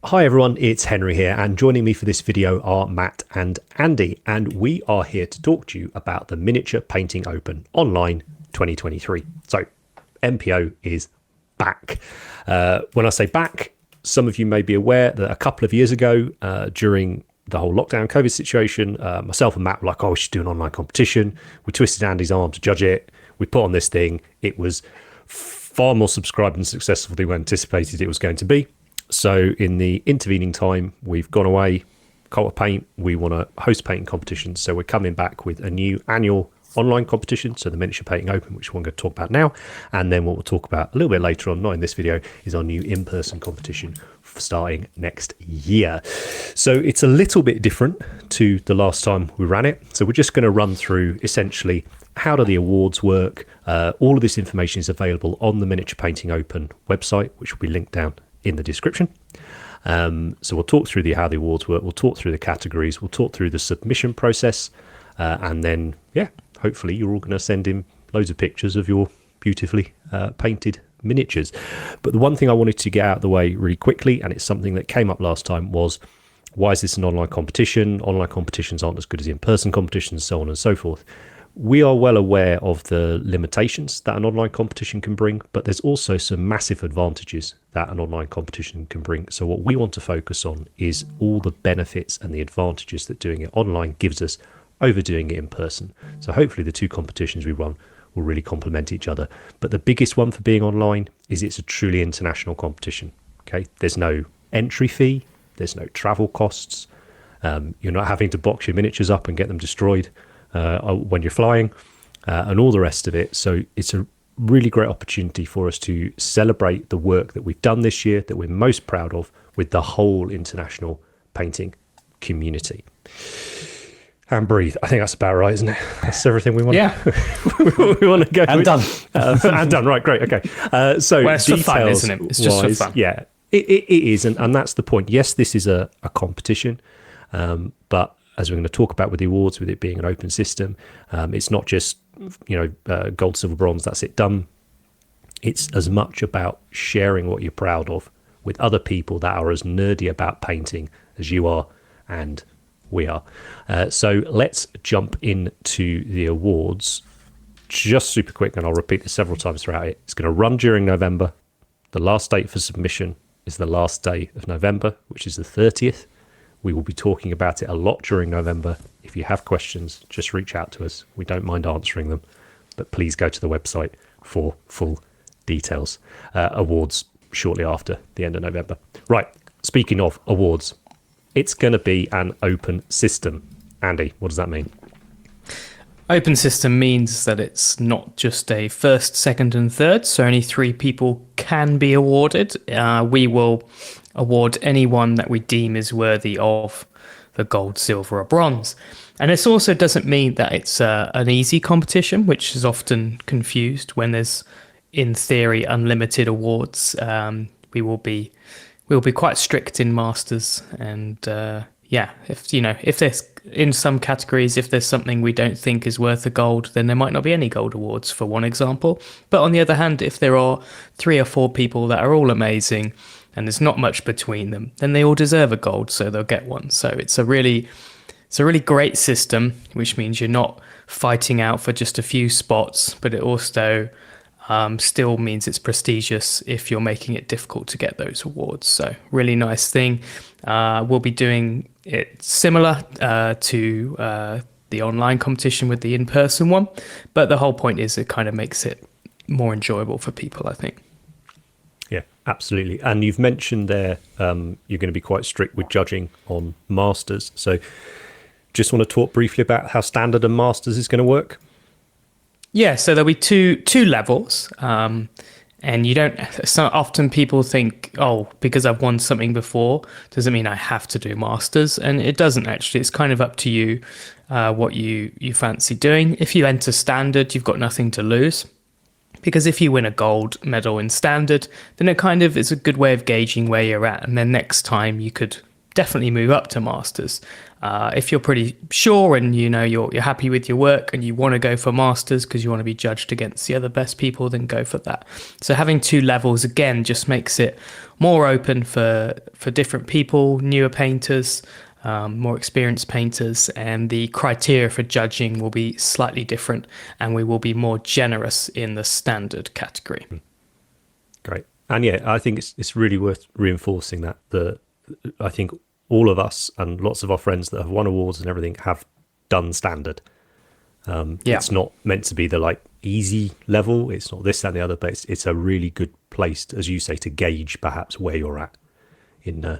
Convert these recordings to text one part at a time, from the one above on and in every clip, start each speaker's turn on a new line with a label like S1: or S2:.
S1: Hi everyone, it's Henry here, and joining me for this video are Matt and Andy, and we are here to talk to you about the Miniature Painting Open Online 2023. So MPO is back. When I say back, some of you may be aware that a couple of years ago, during the whole lockdown COVID situation, myself and Matt were like, oh, we should do an online competition. We twisted Andy's arm to judge it. We put on this thing. It was far more subscribed and successful than we anticipated it was going to be. So in the intervening time, we've gone away, Cult of Paint. We want to host painting competitions. So we're coming back with a new annual online competition. So the Miniature Painting Open, which we're going to talk about now. And then what we'll talk about a little bit later on, not in this video, is our new in-person competition starting next year. So it's a little bit different to the last time we ran it. So we're just going to run through essentially how do the awards work. All of this information is available on the Miniature Painting Open website, which will be linked down in the description. So we'll talk through how the awards work. We'll talk through the categories. We'll talk through the submission process. And then, hopefully you're all going to send in loads of pictures of your beautifully painted miniatures. But the one thing I wanted to get out of the way really quickly, and it's something that came up last time, was why is this an online competition? Online competitions aren't as good as in-person competitions, so on and so forth. We are well aware of the limitations that an online competition can bring, but there's also some massive advantages that an online competition can bring. So what we want to focus on is all the benefits and the advantages that doing it online gives us over doing it in person. So hopefully the two competitions we run will really complement each other. But the biggest one for being online is it's a truly international competition. Okay, there's no entry fee, there's no travel costs. You're not having to box your miniatures up and get them destroyed when you're flying, and all the rest of it. So it's a really great opportunity for us to celebrate the work that we've done this year, that we're most proud of, with the whole international painting community. And breathe. I think that's about right, isn't it? That's everything we want.
S2: Yeah.
S1: we want to go.
S2: And done.
S1: And done. Right. Great. Okay. So
S2: well, it's for fun, isn't it? It's just for fun.
S1: Yeah, it is. And that's the point. Yes, this is a competition. But as we're going to talk about with the awards, with it being an open system, it's not just, gold, silver, bronze, that's it, done. It's as much about sharing what you're proud of with other people that are as nerdy about painting as you are and we are. So let's jump into the awards just super quick, and I'll repeat this several times throughout it. It's going to run during November. The last date for submission is the last day of November, which is the 30th. We will be talking about it a lot during November. If you have questions, just reach out to us. We don't mind answering them, but please go to the website for full details. Awards shortly after the end of November. Right, speaking of awards, it's going to be an open system. Andy, what does that mean?
S2: Open system means that it's not just a first, second, and third, so only 3 people can be awarded. We will award anyone that we deem is worthy of the gold, silver, or bronze. And this also doesn't mean that it's an easy competition, which is often confused when there's, in theory, unlimited awards. We'll be quite strict in Masters, and if there's in some categories, if there's something we don't think is worth a gold, then there might not be any gold awards, for one example. But on the other hand, if there are 3 or 4 people that are all amazing and there's not much between them, then they all deserve a gold, so they'll get one. So it's a really great system, which means you're not fighting out for just a few spots, but it also still means it's prestigious if you're making it difficult to get those awards. So really nice thing. We'll be doing it similar to the online competition with the in-person one, but the whole point is it kind of makes it more enjoyable for people, I think.
S1: Yeah, absolutely. And you've mentioned there you're going to be quite strict with judging on Masters. So just want to talk briefly about how Standard and Masters is going to work?
S2: Yeah, so there'll be two levels, and you don't. So often people think, oh, because I've won something before, does it mean I have to do Masters? And it doesn't actually. It's kind of up to you what you fancy doing. If you enter Standard, you've got nothing to lose, because if you win a gold medal in Standard, then it kind of is a good way of gauging where you're at, and then next time you could definitely move up to masters. If you're pretty sure and you're happy with your work and you want to go for masters because you want to be judged against the other best people, then go for that. So having 2 levels again just makes it more open for different people, newer painters, more experienced painters, and the criteria for judging will be slightly different, and we will be more generous in the standard category.
S1: Great. And yeah, I think it's really worth reinforcing that I think all of us and lots of our friends that have won awards and everything have done standard. It's not meant to be the like easy level. It's not this, that, and the other, but it's a really good place, as you say, to gauge perhaps where you're at in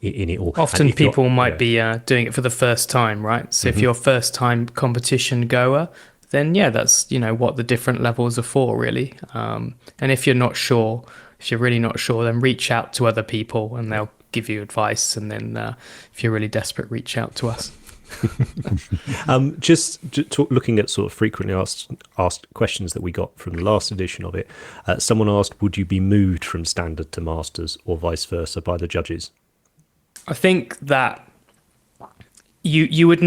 S1: it all.
S2: Often people might be doing it for the first time, right? So if you're a first time competition goer, then that's what the different levels are for, really. And if you're not sure, if you're really not sure, then reach out to other people and they'll give you advice. And then if you're really desperate, reach out to us.
S1: Looking at sort of frequently asked questions that we got from the last edition of it, someone asked, would you be moved from standard to masters or vice versa by the judges?
S2: I think that we'd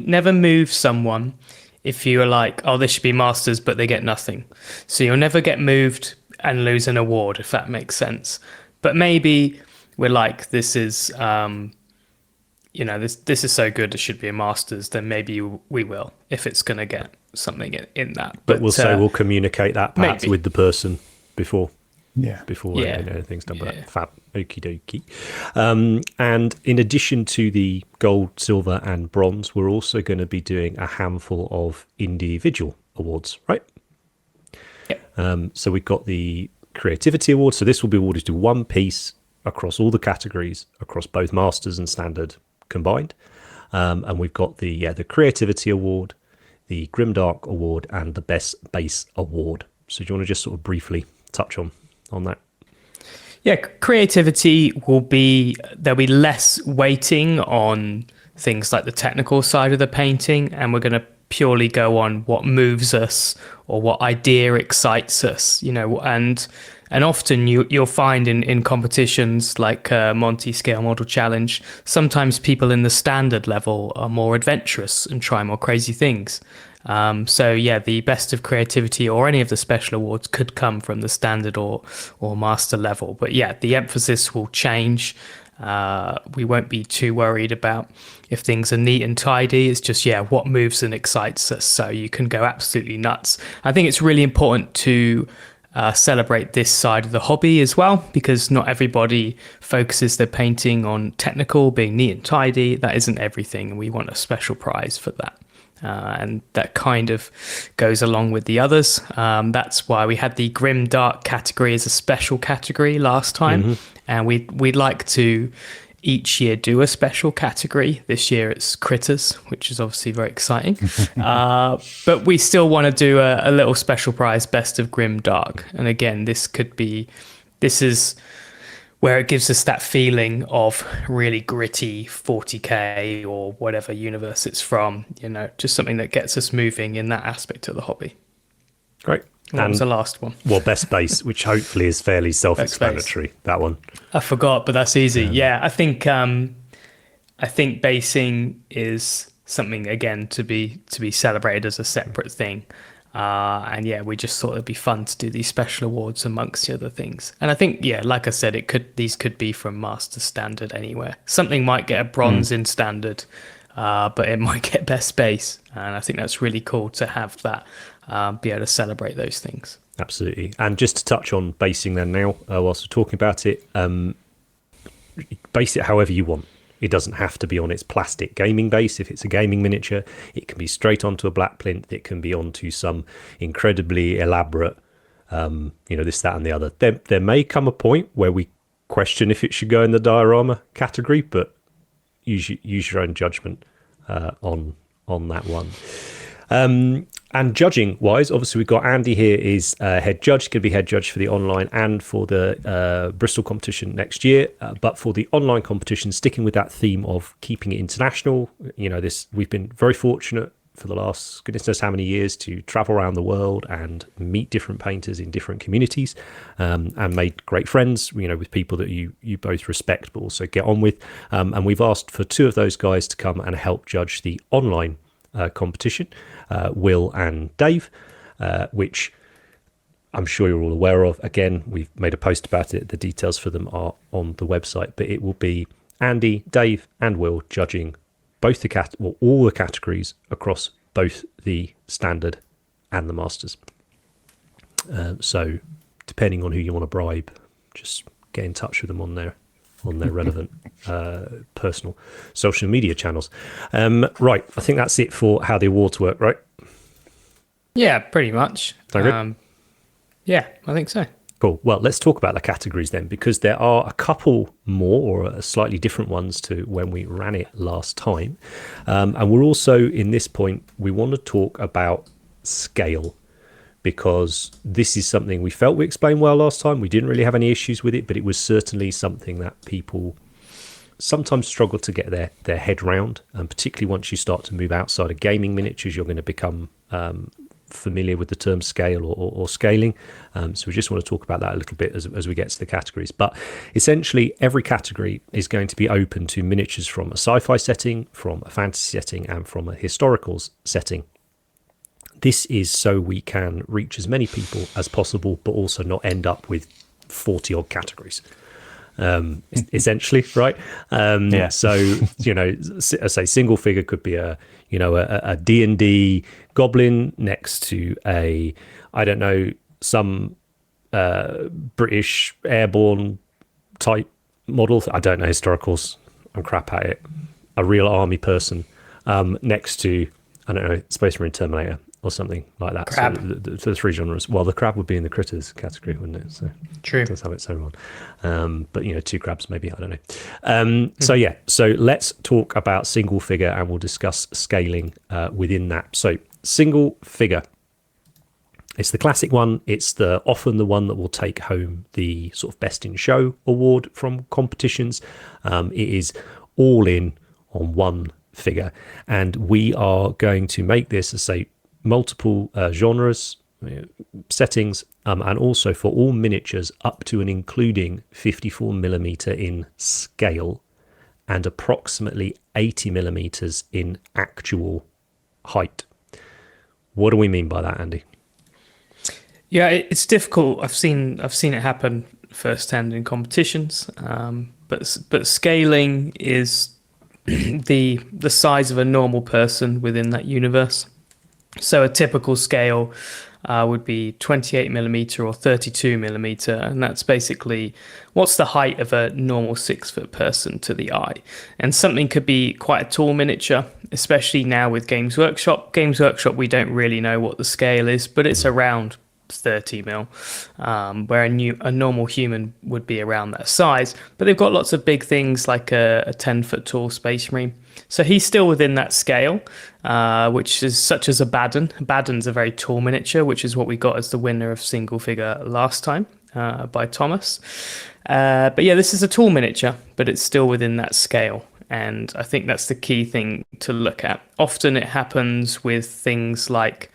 S2: never move someone if you were like, oh, this should be masters, but they get nothing. So you'll never get moved and lose an award, if that makes sense. But maybe we're like, this is this is so good, it should be a masters, then maybe we will, if it's going to get something in that.
S1: But we'll communicate that perhaps with the person before anything's done. But fab, okie dokie. And in addition to the gold, silver, and bronze, we're also going to be doing a handful of individual awards, right? Yep. So we've got the creativity award. So this will be awarded to one piece across all the categories, across both masters and standard combined. And we've got the creativity award, the Grimdark award, and the best base award. So do you want to just sort of briefly touch on that?
S2: Yeah, creativity there'll be less weighting on things like the technical side of the painting, and we're going to purely go on what moves us or what idea excites us, and often you'll find in competitions like Monty Scale Model Challenge, sometimes people in the standard level are more adventurous and try more crazy things. So the best of creativity or any of the special awards could come from the standard or master level. But the emphasis will change. We won't be too worried about if things are neat and tidy. It's just, what moves and excites us. So you can go absolutely nuts. I think it's really important to celebrate this side of the hobby as well, because not everybody focuses their painting on technical, being neat and tidy. That isn't everything. And we want a special prize for that. And that kind of goes along with the others. That's why we had the Grim Dark category as a special category last time. And we'd like to each year do a special category. This year it's critters, which is obviously very exciting. But we still want to do a little special prize, best of Grim Dark. And again, this is where it gives us that feeling of really gritty 40k or whatever universe it's from, just something that gets us moving in that aspect of the hobby.
S1: Great.
S2: What was the last one?
S1: Well, best base, which hopefully is fairly self-explanatory, that one.
S2: I forgot, but that's easy. I think basing is something, again, to be celebrated as a separate thing. And we just thought it'd be fun to do these special awards amongst the other things. And I think, like I said, these could be from master standard anywhere. Something might get a bronze in standard, but it might get best base. And I think that's really cool to have that, be able to celebrate those things.
S1: Absolutely. And just to touch on basing then now, whilst we're talking about it, base it however you want. It doesn't have to be on its plastic gaming base. If it's a gaming miniature, it can be straight onto a black plinth. It can be onto some incredibly elaborate, this, that, and the other. There may come a point where we question if it should go in the diorama category, but use your own judgment on that one. And judging wise, obviously we've got Andy here is head judge, going to be head judge for the online and for the Bristol competition next year. But for the online competition, sticking with that theme of keeping it international, we've been very fortunate for the last goodness knows how many years to travel around the world and meet different painters in different communities, and made great friends, with people that you both respect but also get on with. And we've asked for two of those guys to come and help judge the online competition, Will and Dave, which I'm sure you're all aware of. Again, we've made a post about it. The details for them are on the website, but it will be Andy, Dave, and Will judging both all the categories across both the standard and the masters. So, depending on who you want to bribe, just get in touch with them on their relevant personal social media channels. Right, I think that's it for how the awards work, right?
S2: Yeah, pretty much.
S1: Okay.
S2: Yeah, I think so.
S1: Cool. Well, let's talk about the categories then, because there are a couple more or slightly different ones to when we ran it last time. And we're also, in this point, we want to talk about scale, because this is something we felt we explained well last time. We didn't really have any issues with it, but it was certainly something that people sometimes struggle to get their head round. And particularly once you start to move outside of gaming miniatures, you're going to become familiar with the term scale or scaling. So we just want to talk about that a little bit as we get to the categories. But essentially, every category is going to be open to miniatures from a sci-fi setting, from a fantasy setting, and from a historicals setting. This is so we can reach as many people as possible, but also not end up with 40 odd categories. Essentially, right? So, I say single figure could be a D&D goblin next to some British airborne type model. I don't know historicals. I'm crap at it. A real army person next to, I don't know, Space Marine Terminator or something like that.
S2: Crab.
S1: So the three genres. Well, the crab would be in the critters category, wouldn't it? So
S2: True.
S1: It does have its own one. But, two crabs maybe, I don't know. So let's talk about single figure, and we'll discuss scaling within that. So single figure, it's the classic one. It's often the one that will take home the sort of best in show award from competitions. It is all in on one figure, and we are going to make this, as say, multiple genres, settings, and also for all miniatures up to and including 54mm in scale and approximately 80mm in actual height. What do we mean by that, Andy?
S2: Yeah, it's difficult. I've seen it happen firsthand in competitions, but scaling is the size of a normal person within that universe. So a typical scale would be 28mm or 32mm, and that's basically what's the height of a normal 6-foot person to the eye. And something could be quite a tall miniature, especially now with Games Workshop. Games Workshop, we don't really know what the scale is, but it's around 30mm, where a normal human would be around that size. But they've got lots of big things like a 10-foot tall Space Marine. So he's still within that scale, which is such as a Baden. Baden's a very tall miniature, which is what we got as the winner of single figure last time by Thomas. But yeah, this is a tall miniature, but it's still within that scale. And I think that's the key thing to look at. Often it happens with things like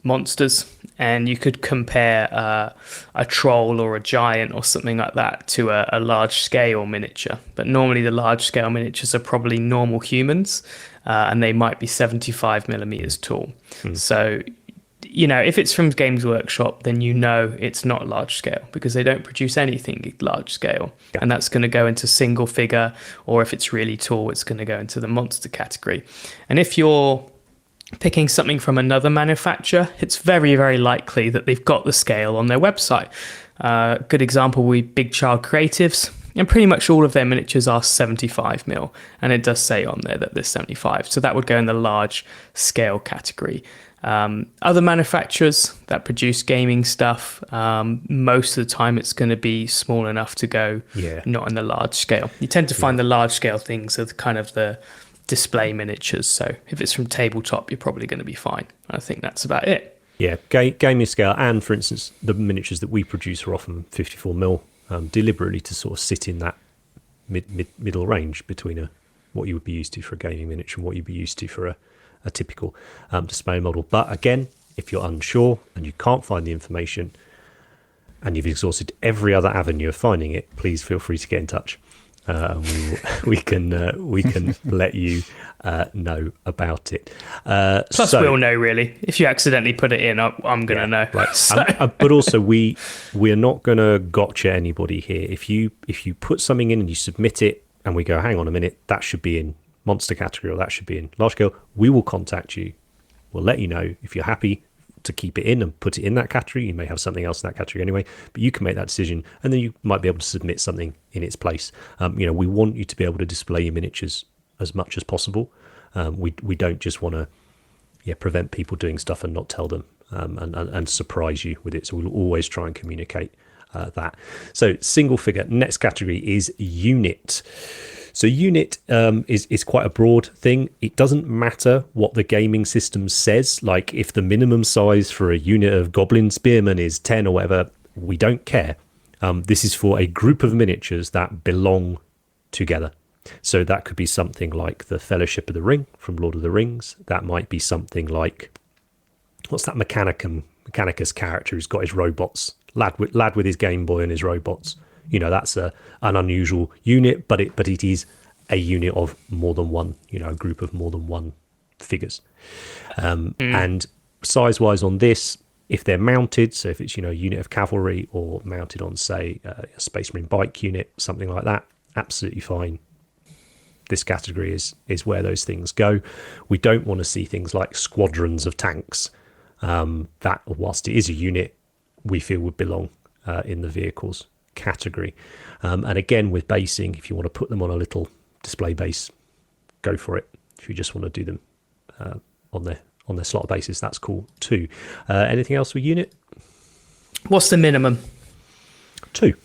S2: monsters, and you could compare a troll or a giant or something like that to a large scale miniature, but normally the large scale miniatures are probably normal humans, and they might be 75mm tall. So if it's from Games Workshop, then it's not large scale, because they don't produce anything large scale. And that's going to go into single figure, or if it's really tall, it's going to go into the monster category. And if you're picking something from another manufacturer, it's very, very likely that they've got the scale on their website. Good example would be Big Child Creatives, and pretty much all of their miniatures are 75mm, and it does say on there that they're 75, so that would go in the large scale category. Other manufacturers that produce gaming stuff, most of the time it's going to be small enough to go not in the large scale. You tend to find the large scale things are kind of the display miniatures, so if it's from tabletop, you're probably going to be fine. I think that's about it.
S1: Yeah, gaming scale, and for instance, the miniatures that we produce are often 54mm, deliberately to sort of sit in that middle range between what you would be used to for a gaming miniature and what you'd be used to for a typical display model. But again, if you're unsure and you can't find the information and you've exhausted every other avenue of finding it, please feel free to get in touch. We can let you know about it.
S2: Plus, we'll know, really. If you accidentally put it in, I'm going to know.
S1: Right.
S2: So.
S1: But also, we're not going to gotcha anybody here. If you put something in and you submit it and we go, hang on a minute, that should be in monster category or that should be in large scale, we will contact you. We'll let you know if you're happy to keep it in and put it in that category. You may have something else in that category anyway, but you can make that decision and then you might be able to submit something in its place. We want you to be able to display your miniatures as much as possible. We don't just want to prevent people doing stuff and not tell them and surprise you with it. So we'll always try and communicate that. So single figure. Next category is unit. So unit is quite a broad thing. It doesn't matter what the gaming system says. Like if the minimum size for a unit of goblin spearmen is 10 or whatever, we don't care. This is for a group of miniatures that belong together. So that could be something like the Fellowship of the Ring from Lord of the Rings. That might be something like, what's that Mechanicus character who's got his robots? Lad with his Game Boy and his robots. That's an unusual unit, but it is a unit of more than one, a group of more than one figures. And size-wise on this, if they're mounted, so if it's, a unit of cavalry or mounted on, say, a Space Marine bike unit, something like that, absolutely fine. This category is where those things go. We don't want to see things like squadrons of tanks that, whilst it is a unit, we feel would belong in the vehicles category. And again, with basing, if you want to put them on a little display base, go for it. If you just want to do them on their slot basis, that's cool too. Anything else with unit?
S2: What's the minimum?
S1: Two.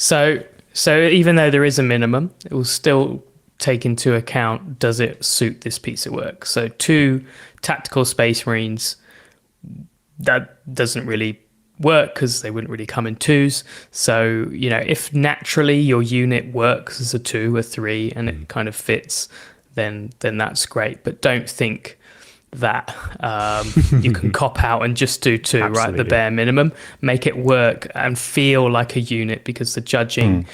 S2: So even though there is a minimum, it will still take into account, does it suit this piece of work? So 2 tactical Space Marines, that doesn't really work because they wouldn't really come in 2s. So, if naturally your unit works as a 2, a 3, and it kind of fits, then that's great. But don't think that you can cop out and just do 2,
S1: Absolutely.
S2: right? The bare minimum. Make it work and feel like a unit, because the judging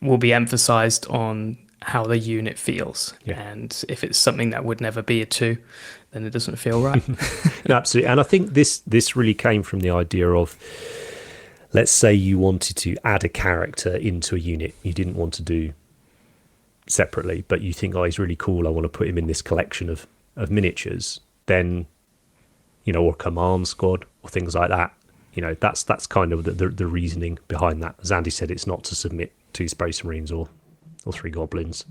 S2: will be emphasized on how the unit feels. Yeah. And if it's something that would never be a 2, then it doesn't feel right.
S1: No, absolutely. And I think this really came from the idea of, let's say you wanted to add a character into a unit you didn't want to do separately, but you think, oh, he's really cool, I want to put him in this collection of miniatures, then, or command squad or things like that. That's kind of the reasoning behind that. As Andy said, it's not to submit 2 Space Marines or 3 goblins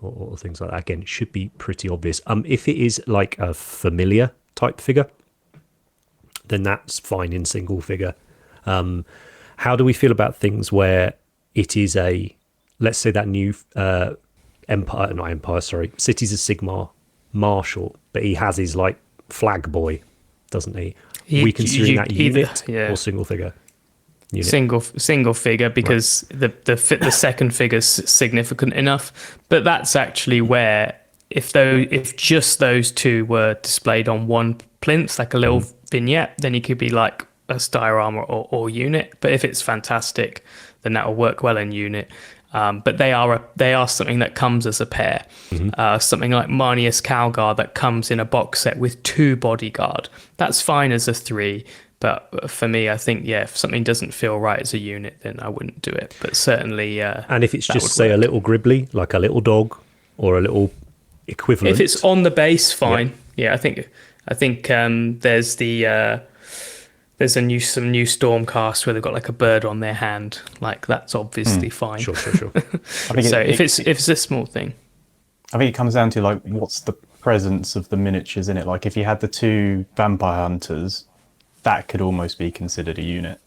S1: or things like that. Again, it should be pretty obvious. If it is like a familiar type figure, then that's fine in single figure. How do we feel about things where it is let's say that new Cities of Sigmar Marshal, but he has his like flag boy, doesn't he? We considering that unit or single figure? Unit.
S2: Single figure, because the second figure's significant enough. But that's actually where, if just those 2 were displayed on one plinth, like a little vignette, then you could be like a diorama or unit. But if it's fantastic, then that will work well in unit. But they are something that comes as a pair. Something like Marnius Calgar that comes in a box set with 2 bodyguard. That's fine as a 3. But for me, I think, if something doesn't feel right as a unit, then I wouldn't do it. But certainly... and
S1: if it's just, say, a little Gribbly, like a little dog or a little equivalent...
S2: If it's on the base, fine. Yeah, I think there's some new Stormcast where they've got like a bird on their hand. Like, that's obviously fine. Sure. So if it's a small thing.
S3: I think it comes down to, like, what's the presence of the miniatures in it? Like, if you had the 2 vampire hunters, that could almost be considered a unit,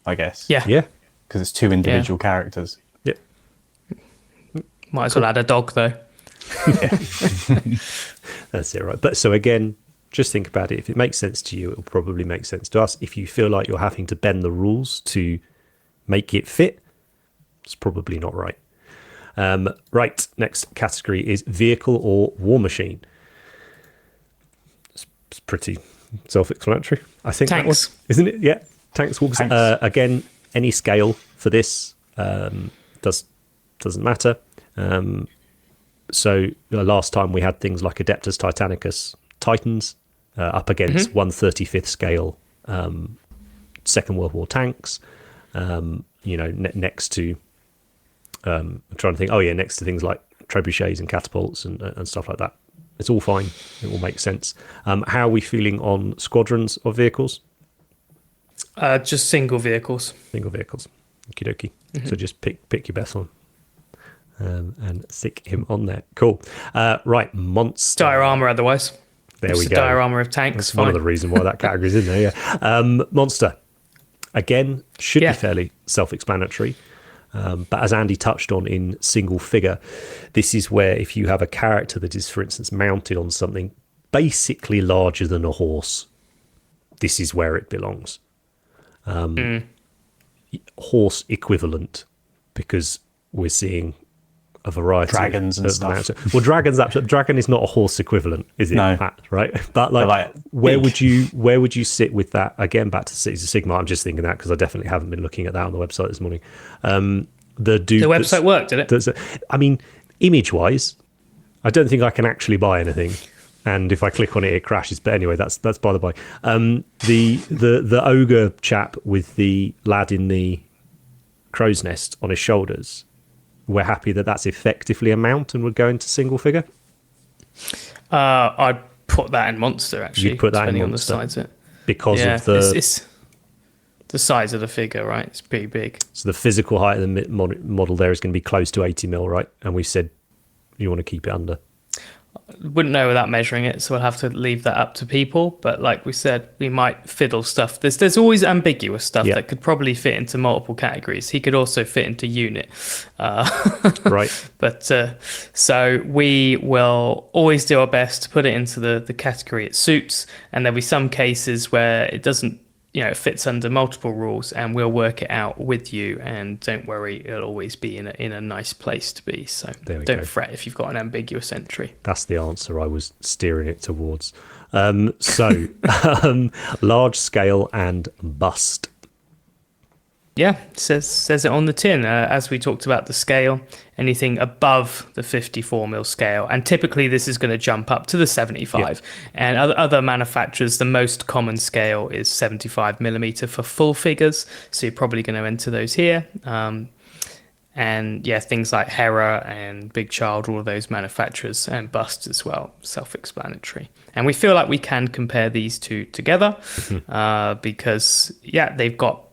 S3: I guess.
S2: Yeah.
S3: Because it's 2 individual characters.
S1: Yeah.
S2: Might as well add a dog, though.
S1: That's it, right? But so again, just think about it. If it makes sense to you, it will probably make sense to us. If you feel like you're having to bend the rules to make it fit, it's probably not right. Right, next category is vehicle or war machine. It's pretty self-explanatory, I think. That
S2: Tanks.
S1: one, isn't it? Yeah, tanks, walkers.
S3: Tanks.
S1: Again, any scale for this doesn't matter. So last time we had things like Adeptus Titanicus Titans up against 1/35th scale Second World War tanks. Next to I'm trying to think. Oh yeah, next to things like trebuchets and catapults and stuff like that. It's all fine. It will make sense. How are we feeling on squadrons of vehicles?
S2: Just single vehicles.
S1: Single vehicles. Okie dokie. So just pick your best one and stick him on there. Cool. Right, monster.
S2: Diorama otherwise.
S1: There
S2: Just
S1: we
S2: a
S1: go.
S2: Diorama of tanks.
S1: That's one of the reasons why that category's in there, yeah. Monster. Again, should be fairly self-explanatory. But as Andy touched on in single figure, this is where if you have a character that is, for instance, mounted on something basically larger than a horse, this is where it belongs. Horse equivalent, because we're seeing a variety
S3: Dragons
S1: of
S3: and stuff.
S1: mounts. Well, dragon is not a horse equivalent, is it?
S3: No.
S1: Pat, right? But where would you sit with that? Again, back to Cities of Sigmar. I'm just thinking that because I definitely haven't been looking at that on the website this morning. The
S2: website worked, did it?
S1: I mean, image wise, I don't think I can actually buy anything. And if I click on it, it crashes. But anyway, that's by the by. The ogre chap with the lad in the crow's nest on his shoulders, we're happy that that's effectively a mount and would go into single figure.
S2: I'd put that in monster, actually.
S1: You'd put that in
S2: depending
S1: monster
S2: on the size of it.
S1: Because of the
S2: it's the size of the figure, right? It's pretty big.
S1: so the physical height of the model there is going to be close to 80 mil, right? And we said you want to keep it under.
S2: Wouldn't know without measuring it, so we'll have to leave that up to people. But like we said, we might fiddle stuff. There's always ambiguous stuff that could probably fit into multiple categories. He could also fit into unit.
S1: Right.
S2: But so we will always do our best to put it into the category it suits. And there'll be some cases where it doesn't, it fits under multiple rules, and we'll work it out with you. And don't worry, it'll always be in a nice place to be. So don't fret if you've got an ambiguous entry.
S1: That's the answer I was steering it towards. Large scale and bust.
S2: Yeah, says it on the tin. As we talked about the scale, anything above the 54 mil scale, and typically this is going to jump up to the 75. And other manufacturers, the most common scale is 75 millimeter for full figures. So you're probably going to enter those here. And yeah, things like Hera and Big Child, all of those manufacturers, and Bust as well, self-explanatory. And we feel like we can compare these two together because they've got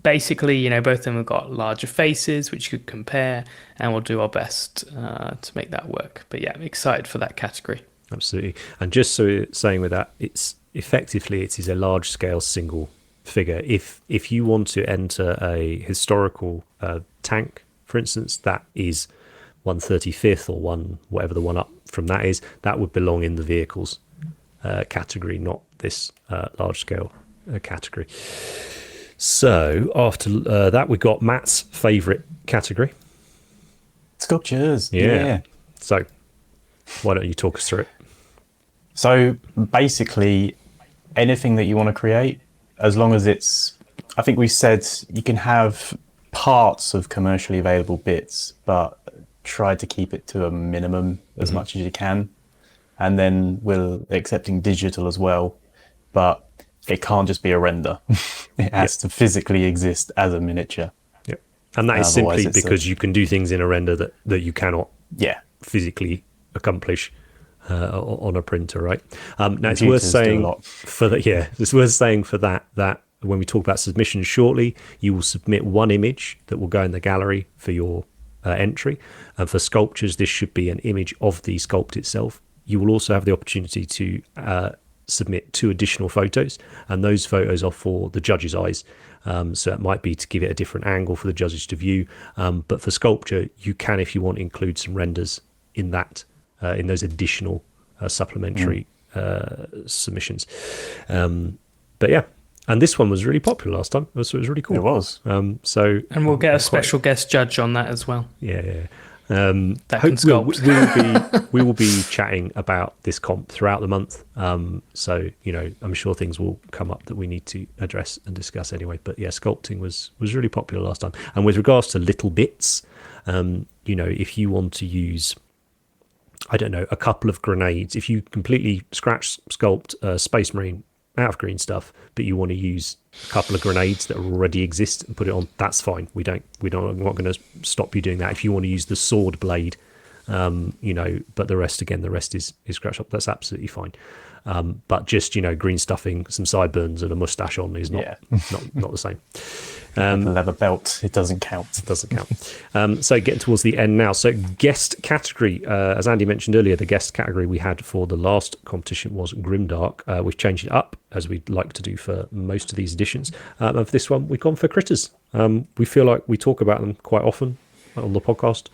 S2: basically, both of them have got larger faces, which you could compare, and we'll do our best to make that work. But yeah, I'm excited for that category.
S1: Absolutely. And just so saying with that, it is a large scale single figure. If you want to enter a historical tank, for instance, that is 1/35th or whatever the one up from that is, that would belong in the vehicles category, not this large scale category. So after that, we got Matt's favourite category.
S3: Sculptures.
S1: Yeah. So why don't you talk us through it?
S3: So basically, anything that you want to create, as long as it's, I think we said you can have parts of commercially available bits, but try to keep it to a minimum as much as you can. And then we're accepting digital as well, but it can't just be a render. It has to physically exist as a miniature.
S1: Yep. And that is simply because you can do things in a render that you cannot physically accomplish on a printer, right? Now it's worth saying for that. Yeah, it's worth saying for that when we talk about submissions shortly, you will submit one image that will go in the gallery for your entry. And for sculptures, this should be an image of the sculpt itself. You will also have the opportunity to submit 2 additional photos, and those photos are for the judge's eyes. So it might be to give it a different angle for the judges to view. But for sculpture, you can, if you want, include some renders in that, in those additional supplementary submissions. But yeah, and this one was really popular last time. So it was really cool.
S3: It was.
S1: And
S2: we'll get a special guest judge on that as well.
S1: Yeah.
S2: That can sculpt.
S1: we will be chatting about this comp throughout the month. So I'm sure things will come up that we need to address and discuss anyway. But yeah, sculpting was really popular last time. And with regards to little bits, if you want to use, I don't know, a couple of grenades, if you completely scratch sculpt Space Marine out of green stuff, but you want to use a couple of grenades that already exist and put it on, that's fine. We're not going to stop you doing that. If you want to use the sword blade, but the rest is scratch up, that's absolutely fine. But just green stuffing, some sideburns and a mustache on is not the same.
S3: The leather belt, it doesn't count.
S1: So getting towards the end now. So guest category, as Andy mentioned earlier, the guest category we had for the last competition was Grimdark. We've changed it up, as we'd like to do for most of these editions. And for this one, we've gone for critters. We feel like we talk about them quite often on the podcast.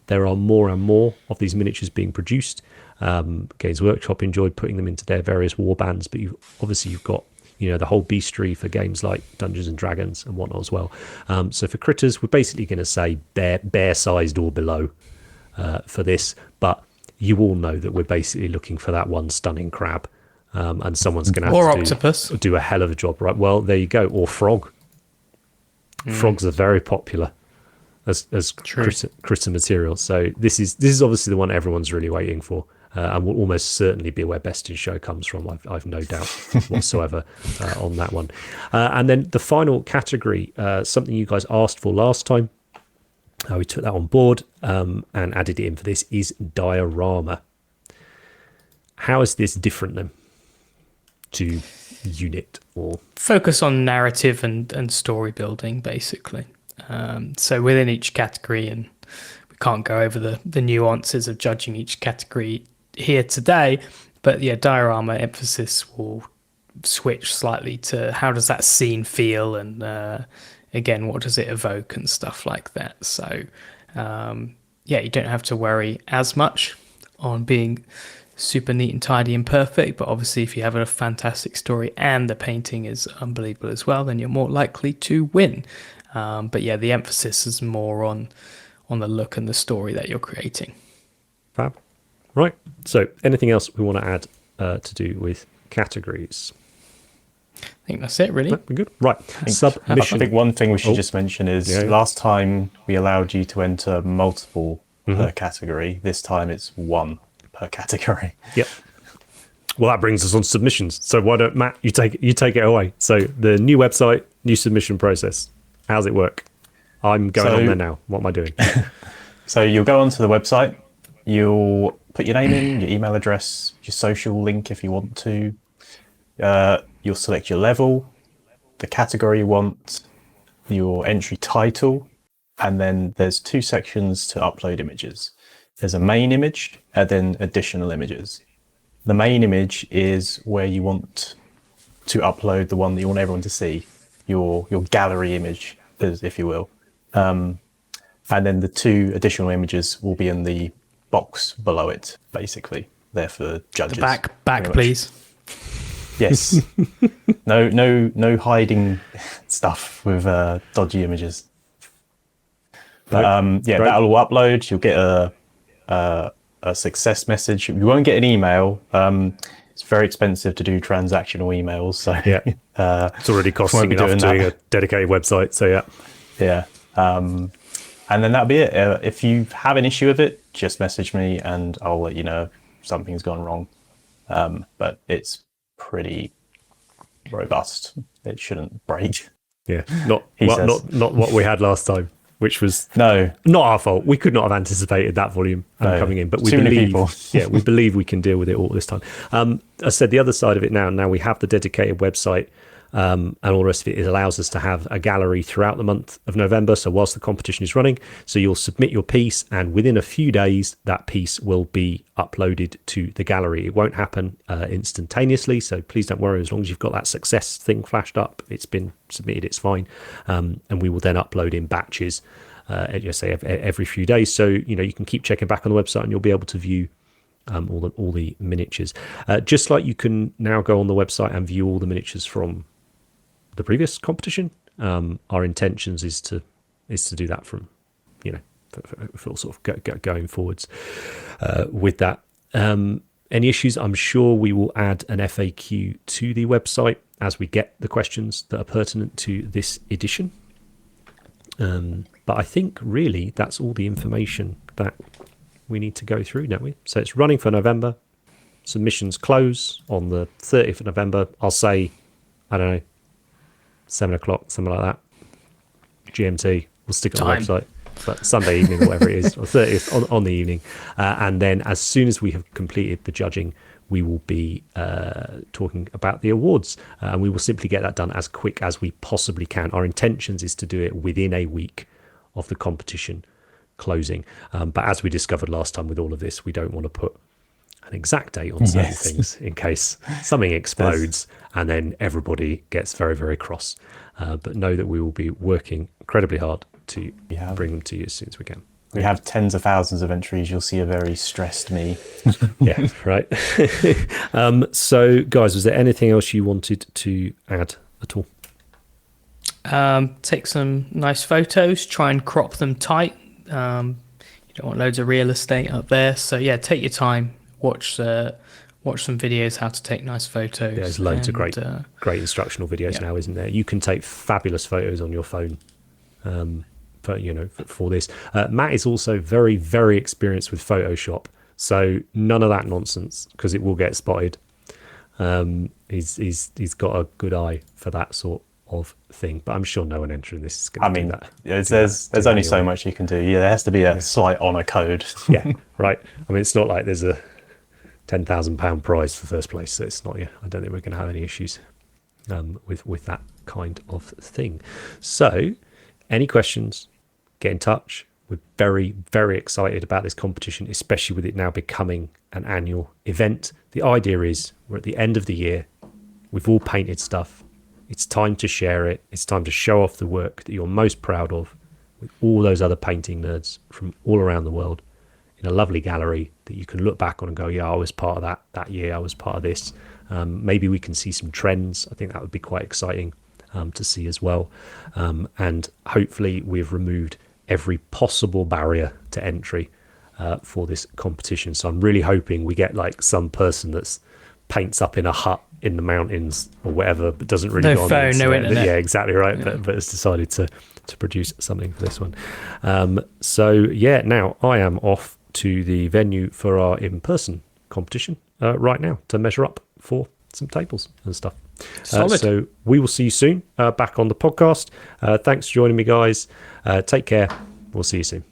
S1: There are more and more of these miniatures being produced. Games Workshop enjoyed putting them into their various war bands, but you've got the whole bestiary for games like Dungeons and Dragons and whatnot as well. So for critters, we're basically going to say bear sized or below for this, but you all know that we're basically looking for that one stunning crab, and someone's going to have to
S2: octopus.
S1: do a hell of a job, right? Well, there you go. Or frog. Frogs are very popular as critter material. So this is obviously the one everyone's really waiting for. And will almost certainly be where Best in Show comes from. I've no doubt whatsoever on that one. And then the final category, something you guys asked for last time, we took that on board and added it in for this, is diorama. How is this different then to unit or
S2: focus on narrative and story building, basically? So within each category, and we can't go over the nuances of judging each category here today, but yeah, diorama emphasis will switch slightly to how does that scene feel, and again, what does it evoke and stuff like that. So you don't have to worry as much on being super neat and tidy and perfect, but obviously if you have a fantastic story and the painting is unbelievable as well, then you're more likely to win. But yeah, the emphasis is more on the look and the story that you're creating.
S1: Fab. Right. So anything else we want to add to do with categories?
S2: I think that's it, really.
S1: We're good. Right. Submission.
S3: I think one thing we should just mention is last time we allowed you to enter multiple per category. This time it's one per category.
S1: Yep. Well, that brings us on submissions. So why don't, Matt, you take it away. So the new website, new submission process. How's it work? I'm going on there now. What am I doing?
S3: So you'll go onto the website. You'll put your name in, your email address, your social link if you want to. You'll select your level, the category you want, your entry title, and then there's two sections to upload images. There's a main image and then additional images. The main image is where you want to upload the one that you want everyone to see, your gallery image, if you will. And then the two additional images will be in the box below it, basically. They're for judges.
S2: The back, please.
S3: Yes. No hiding stuff with dodgy images. But that'll all upload. You'll get a success message. You won't get an email. It's very expensive to do transactional emails. So
S1: it's already costing enough doing a dedicated website. So
S3: yeah. And then that'll be it. If you have an issue with it, just message me and I'll let you know if something's gone wrong. But it's pretty robust. It shouldn't break.
S1: Yeah, not what we had last time, which was
S3: not
S1: our fault. We could not have anticipated that volume coming in, but we believe we can deal with it all this time. I said the other side of it now we have the dedicated website. And all the rest of it allows us to have a gallery throughout the month of November. So whilst the competition is running, so you'll submit your piece and within a few days, that piece will be uploaded to the gallery. It won't happen instantaneously. So please don't worry. As long as you've got that success thing flashed up, it's been submitted, it's fine. And we will then upload in batches, every few days. So, you can keep checking back on the website and you'll be able to view all the miniatures. Just like you can now go on the website and view all the miniatures from the previous competition. Our intentions is to do that from for sort of going forwards with that. Any issues, I'm sure we will add an FAQ to the website as we get the questions that are pertinent to this edition. But I think really that's all the information that we need to go through, don't we? So it's running for November. Submissions close on the 30th of November. I'll say, I don't know, 7 o'clock, something like that. GMT. We'll stick it on the website. But Sunday evening, or whatever it is, or 30th on the evening. And then as soon as we have completed the judging, we will be talking about the awards. And we will simply get that done as quick as we possibly can. Our intentions is to do it within a week of the competition closing. But as we discovered last time with all of this, we don't want to put an exact date on certain things in case something explodes and then everybody gets very, very cross. But know that we will be working incredibly hard to bring them to you as soon as we can.
S3: We have tens of thousands of entries. You'll see a very stressed me.
S1: Yeah, right. So, guys, was there anything else you wanted to add at all?
S2: Take some nice photos. Try and crop them tight. You don't want loads of real estate up there. So, yeah, take your time. Watch some videos how to take nice photos.
S1: There's loads of great instructional videos now, isn't there? You can take fabulous photos on your phone. For this, Matt is also very, very experienced with Photoshop, so none of that nonsense because it will get spotted. He's got a good eye for that sort of thing, but I'm sure no one entering this is going to do that.
S3: There's only so much you can do. Yeah, there has to be a slight honour code.
S1: Yeah, right. I mean, it's not like there's a £10,000 prize for first place, so it's not. Yeah, I don't think we're going to have any issues with that kind of thing. So, any questions? Get in touch. We're very, very excited about this competition, especially with it now becoming an annual event. The idea is we're at the end of the year. We've all painted stuff. It's time to share it. It's time to show off the work that you're most proud of with all those other painting nerds from all around the world in a lovely gallery that you can look back on and go, yeah, I was part of that year. I was part of this. Maybe we can see some trends. I think that would be quite exciting to see as well. And hopefully we've removed every possible barrier to entry for this competition. So I'm really hoping we get like some person that's paints up in a hut in the mountains or whatever, but doesn't really
S2: no phone, no internet.
S1: Yeah, exactly right. Yeah. But has decided to produce something for this one. So yeah, now I am off to the venue for our in-person competition right now to measure up for some tables and stuff. So we will see you soon back on the podcast. Thanks for joining me, guys. Take care. We'll see you soon.